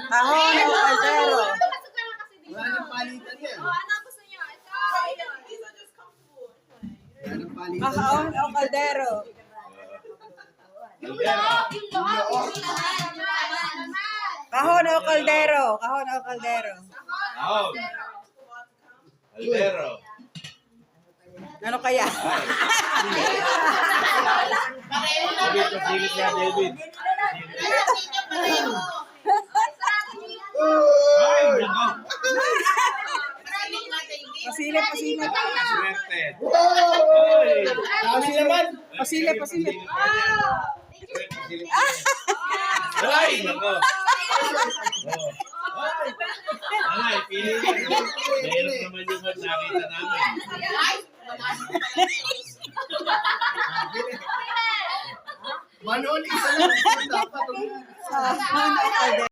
Kahon o kaldero? Wala nang palitan yan. Ano gusto niyo? Wala nang palitan. Kahon o kaldero? Kahon o kaldero? Kahon o kaldero? Kahon. Kaldero. Ano kaya? David, pasilip niya, David. Ay, nako. Pasilip, pasilip. Swerte. Ay. Kasi naman. Pasilip, pasilip. Ay, nako. Ay, pili niya. Mahirap naman yung nakita namin. Manual, isa lang. Dapat. Kahon o kaldero?